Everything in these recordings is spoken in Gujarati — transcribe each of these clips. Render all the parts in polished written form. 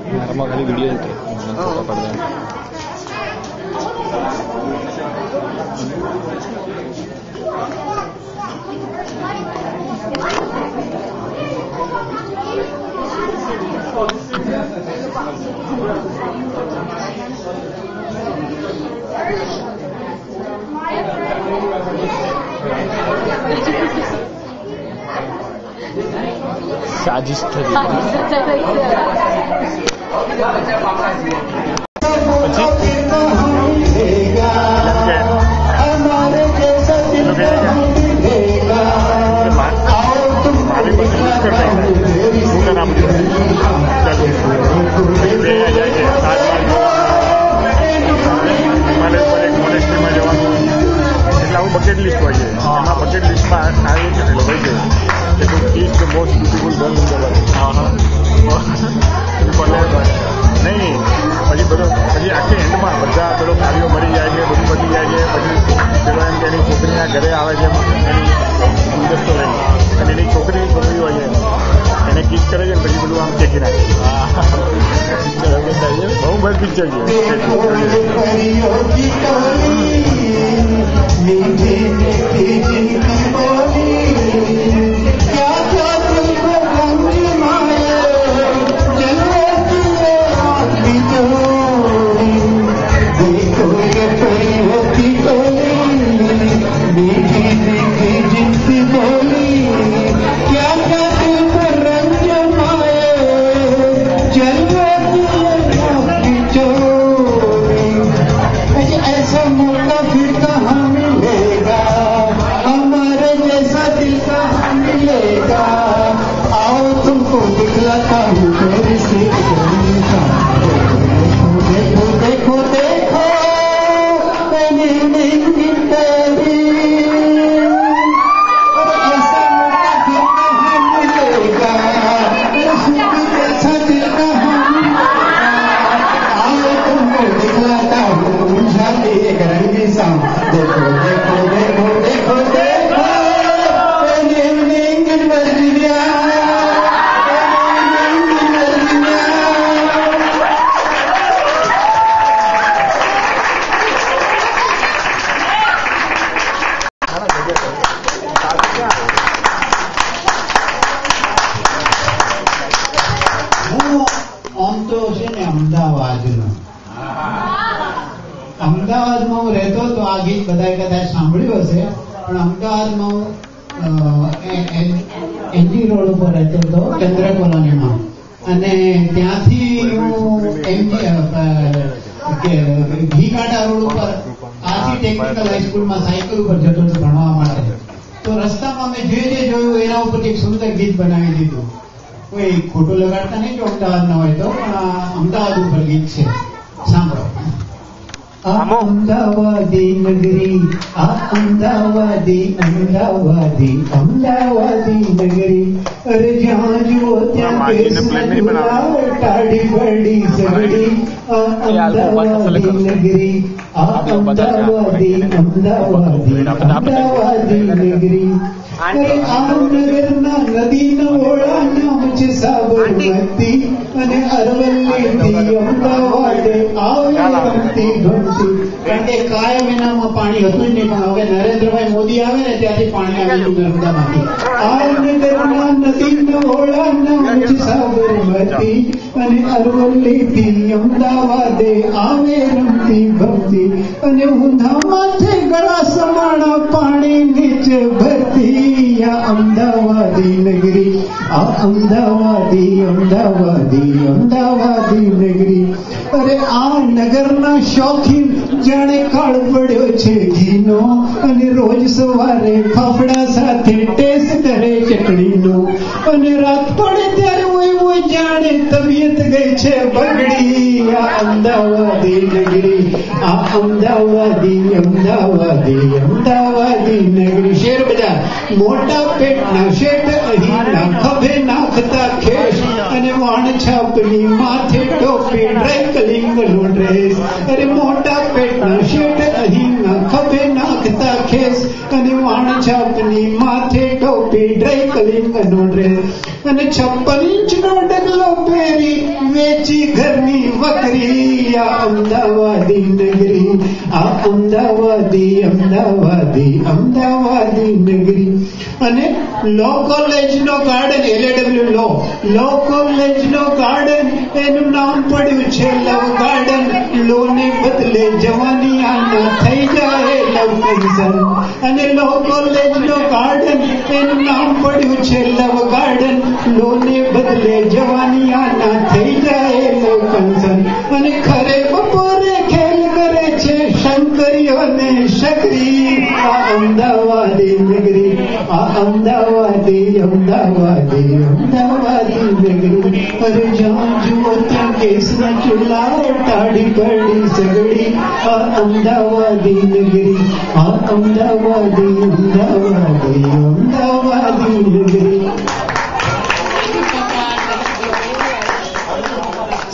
મારામાં ખાલી વિડીયો હતો પડદા साजिश थी બકેટ લિસ્ટ હોય છે એમાં બકેટ લિસ્ટમાં આવી કરેલો હોય છે કે તું is the most beautiful girl in the world નહીં પછી બધો પછી આખી એન્ડમાં બધા પેલો કાર્યો મળી જાય છે બધું બની જાય છે પછી પેલો એમ કે એની છોકરીના ઘરે આવે છે એની ગુલદસ્તો લઈને અને એની છોકરી હોય છે એને કિસ કરે છે ને પછી બધું આમ ચેકી નાખે બહુ બસ પિક્ચર છે અમદાવાદમાં હું રહેતો તો આ ગીત બધાએ કદાચ સાંભળ્યું હશે પણ અમદાવાદમાં હું એનજી રોડ ઉપર રહેતો હતો ચંદ્ર કોલોનીમાં અને ત્યાંથી હું ઘીકાંટા રોડ ઉપર આથી ટેકનિકલ હાઈસ્કૂલમાં સાયકલ ઉપર જતો હતો ભણવા માટે તો રસ્તામાં મેં જે જોયું એના ઉપરથી એક સુંદર ગીત બનાવી દીધું કોઈ ખોટું લગાડતા નહીં જો અમદાવાદ ના હોય તો પણ અમદાવાદ ઉપર ગીત છે સાંભળો અમદાવાદી નગરી આ અમદાવાદી નગરી અરે જ્યાં જુઓ ત્યાં ટાઢી બડી ઝઘડી અમદાવાદી નગરી આ અમદાવાદી નગરી અરે આ નગરના નદીના ઓળા નામ છે સાબરમતી અને અરવલ્લીથી અમદાવાદે આવે ગમતી કારણ કે કાયમ એનામાં પાણી હતું જ નહીં પણ હવે નરેન્દ્રભાઈ મોદી આવે ને ત્યાંથી પાણી આવેલું નર્મદામાંથી આ નગરના નદીના ઓળા નામ છે સાબરમતી અને અરવલ્લીથી અમદાવાદે આવે રમતી ભમતી અને ઊંધા માથે ગળા સમાણા પાણી નીચે ભરતી અમદાવાદી નગરી આ અમદાવાદી નગરી અરે આ નગરના શોખીન જાણે કાળ પડ્યો છે ઘીનો અને રોજ સવારે ફાફડા સાથે ટેસ્ટ કરે ચટણીનો અને રાત પડે ત્યારે હોય જાણે તબિયત ગઈ છે બગડી આ અમદાવાદી નગરી આ અમદાવાદી નગરી શેર બજાર મોટા પેટના શેઠ અહીંના ખભે નાખતા ખેસ અને વાણ છાપની માથે ટોપી ડ્રાયકલિંગનો ડ્રેસ અરે મોટા પેટના શેઠ અહીંના ખભે નાખતા ખેસ અને વાણ છાપની માથે ટોપી ડ્રાય કલિંગનો ડ્રેસ અને 56 ઇંચનો ડગલો પહેરી વેચી ઘરની વકરી. આ અમદાવાદી નગરી, આ અમદાવાદી નગરી. અને લો કોલેજનો ગાર્ડન, LAW લો કોલેજનો ગાર્ડન, એનું નામ પડ્યું છે લવ ગાર્ડન. લો ને બદલે જવાની આના થઈ જાય લવ કન્સર્ન. અને લો કોલેજનો ગાર્ડન, એનું નામ પડ્યું છે લવ ગાર્ડન. લો ને બદલે જવાની આના થઈ જાય લવ કન્સર્ન. અને ખરે બપોરે ખેલ કરે છે શંકરીઓને શકરી. આ અમદાવાદી નગરી, આ અમદાવાદી નગરી. અરે જ્યાં જુઓ ત્યાં કેસના ચૂલા, ટાઢી પડી સગડી. આ અમદાવાદી નગરી, આ અમદાવાદી નગરી.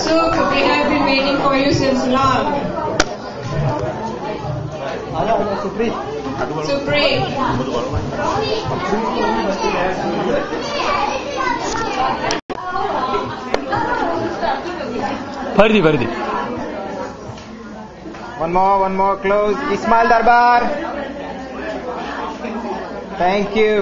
So we have been waiting for you since long. Supri. ફરતી One more close. Ismail Darbar. Thank you.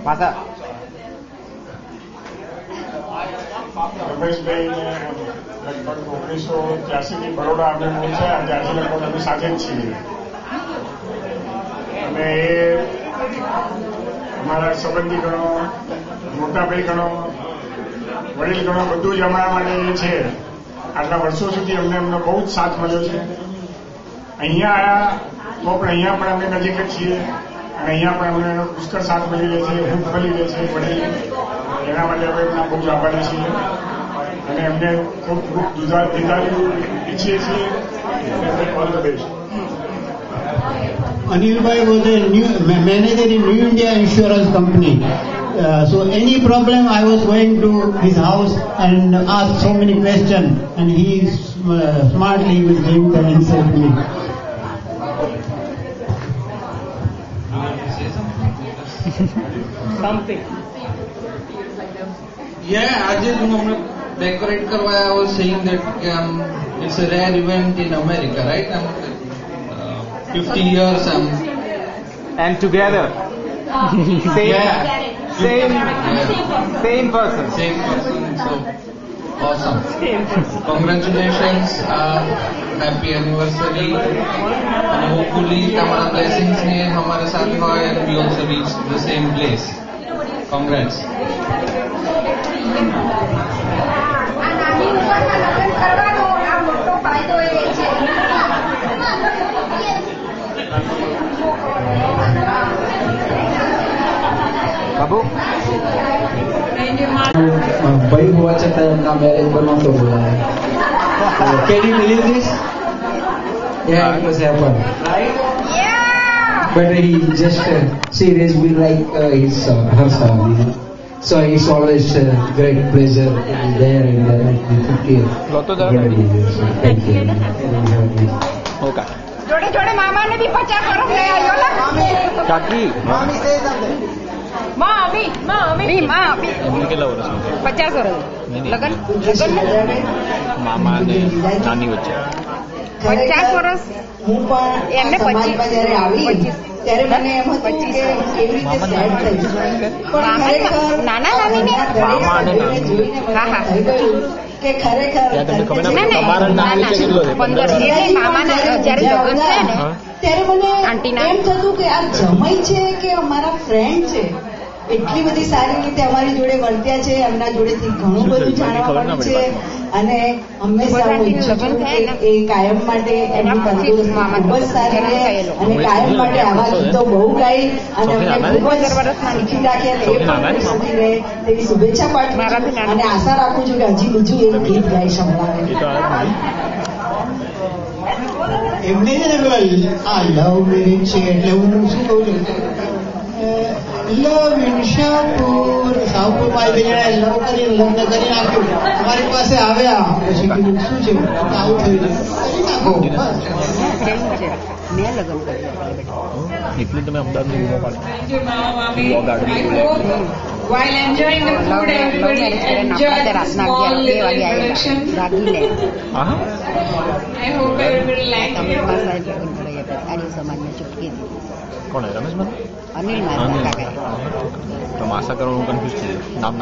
Masa. રમેશભાઈને લગભગ 1983 બરોડા અમે પહોંચ્યા, ત્યારથી લગભગ અમે સાથે જ છીએ. અને એ અમારા સંબંધી ગણો, મોટા ભાઈ ગણો, વડીલ ગણો, બધું જ અમારા માટે એ છે. આટલા વર્ષો સુધી અમને એમનો બહુ જ સાથ મળ્યો છે. અહીંયા આવ્યા તો પણ અહીંયા પણ અમે નજીક જ છીએ અને અહીંયા પણ અમને એનો પુષ્કળ સાથ મળી રહે છે, હૂંફ મળી રહે છે વડીલ. એના માટે અમે એમના બહુ જ આભારી છીએ અને એમને ખૂબ દીધારી ઈચ્છીએ છીએ. All the best. Anilbhai was a manager in New India Insurance Company. So any problem, I was going to his house and ask so many questions, and he smartly was giving the answer to me. Something. Yeah, I just decorate karwa. I was saying that it's a rare event in America, right? 50 years And together. Same person. So awesome. Congratulations. Happy anniversary. And hopefully हमारा blessings ने हमारे साथ हुआ and we also reach the same place. Congrats. बाबू भाई हुआ चाहता है अपना मैरिज बना तो बोला है. Can you believe this? Yeah, it was happened. Right? Yeah. But he just seriously like her son. So it's always great pleasure to be there and to feel. Thank you. Okay. જોડે મામાને બી 50 વર્ષ લઈ આવ્યો ને કાકી મામી say something. મામી તમને કેટલા વર્ષ 50 વર્ષ લગન મામા અને નાની વચ્ચે 50 વર્ષ હું પણ એમને સમાજમાં જ્યારે આવી ત્યારે મને એમ હતું કે કેવી રીતે સેટ થઈ પણ ખરેખર નાના નાની જોઈને મને થઈ ગયું કે ખરેખર ત્યારે મને એમ થતું કે આ જમાઈ છે કે અમારા ફ્રેન્ડ છે. એટલી બધી સારી રીતે અમારી જોડે વર્ત્યા છે, એમના જોડેથી ઘણું બધું જાણવા મળ્યું છે અને હંમેશા હું ઈચ્છું છું કે એ કાયમ માટે એમની તંદુરસ્તી ખૂબ જ સારી રહે અને કાયમ માટે આવા ગીતો બહુ ગાઈ અને અમને ખૂબ જ શીખી રાખ્યા અને એ પણ શીખી રહે તેવી શુભેચ્છા પાઠવું અને આશા રાખું છું કે હજી બીજું એક ગીત ગાઈ સંભળાવે. એમને આ લવ મેરેજ છે એટલે હું શું કહું છું, લવ ઇન શાહપુર. શાહપુરમાં આવી જણાએ લવ કરીને લગ્ન કરી નાખ્યું. અમારી પાસે આવ્યા પછી કીધું શું છે આવું થયું છે કરી નાખો બસ. એટલું તમે અમદાવાદની વિવો પાડો. Thank you, Mama, Mami. Law garden. I hope while enjoying the food, everybody enjoyed the small little introduction. હા હા I hope everybody liked it. કોણ રમેશ મને અનિલ તો આશા કરવાનું કન્ફ્યુઝ છે નામ